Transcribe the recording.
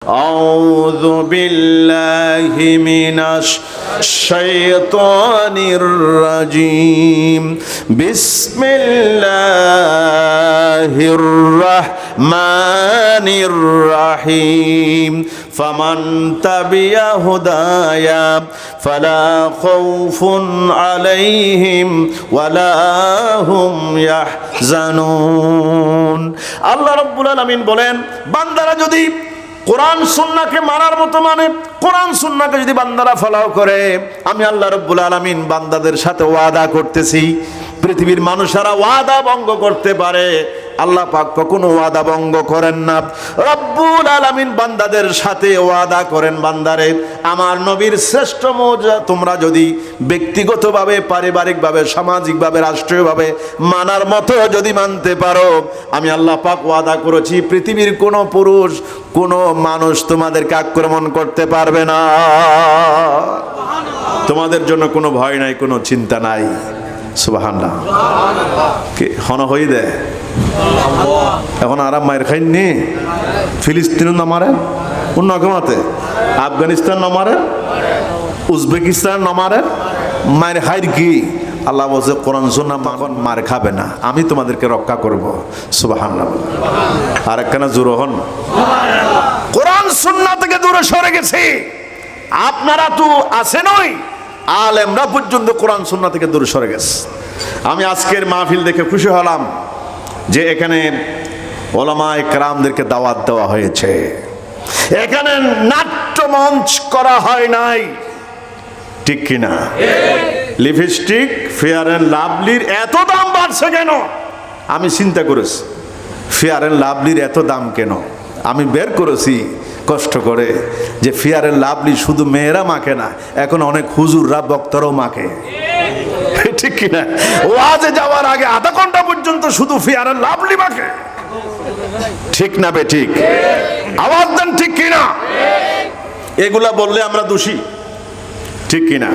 أعوذ بالله من الشيطان الرجيم بسم الله الرحمن الرحيم فمن تبع هدايا فلا خوف عليهم ولا هم يحزنون আল্লাহ রাব্বুল আলামিন বলেন বান্দারা যদি কোরআন সুন্নাহকে মানার মতো মানে কোরআন সুন্নাহকে যদি বান্দারা ফলো করে আমি আল্লাহ রাব্বুল আলামিন বান্দাদের সাথে ওয়াদা করতেছি পৃথিবীর মানুষেরা ওয়াদা ভঙ্গ করতে পারে আল্লাহ পাক কখনো ওয়াদা ভঙ্গ করেন না রব্বুল আলামিন বান্দাদের সাথে ওয়াদা করেন বান্দারে আমার নবীর শ্রেষ্ঠ মুজিজা তোমরা যদি ব্যক্তিগতভাবে পারিবারিকভাবে সামাজিকভাবে রাষ্ট্রীয়ভাবে মানার মতো যদি মানতে পারো আমি আল্লাহ পাক ওয়াদা করেছি পৃথিবীর কোনো পুরুষ কোনো মানুষ তোমাদেরকে আক্রমণ করতে পারবে না তোমাদের জন্য কোনো ভয় নাই কোনো চিন্তা নাই সুবহানাল্লাহ কে হন হই দে এখন আরাম মায়ের খাইনি ফিলিস্তিন না মারেন অন্য কেমাতে আফগানিস্তান না মারেন উজবেকিস্তান না মারেন মায়ের খাইর কি আল্লাহ বলছে কোরআন সুন্নাহ মাখন মার খাবে না আমি তোমাদেরকে রক্ষা করব সুবহানাল্লাহ আর একখানা জোর হন কোরআন সুন্নাহ থেকে দূরে সরে গেছি আপনারা তো আছেন ওই আলেমরা পর্যন্ত কোরআন সুন্নাহ থেকে দূরে সরে গেছে আমি আজকের মাহফিল দেখে খুশি হলাম যে এখানে ওলামায়ে কেরামদেরকে দাওয়াত দেওয়া হয়েছে এখানে নাট্য মঞ্চ করা হয় নাই ঠিক কিনা লিপস্টিক ফেয়ার এন্ড লাভলির এত দাম বাড়ছে কেন আমি চিন্তা করেছি ফেয়ার এন্ড লাভলির এত দাম কেন আমি বের করেছি কষ্ট করে যে ফেয়ার এন্ড লাভলি শুধু মেয়েরা মাখে না এখন অনেক হুজুররা বক্তারাও মাখে ঠিক কিনা ওয়াজে যাওয়ার আগে আধা ঘন্টা পর্যন্ত শুধু ফেয়ার এন্ড লাভলি মাখে ঠিক না বে ঠিক আওয়াজ দেন ঠিক কিনা এগুলা বললে আমরা দোষী ঠিক কিনা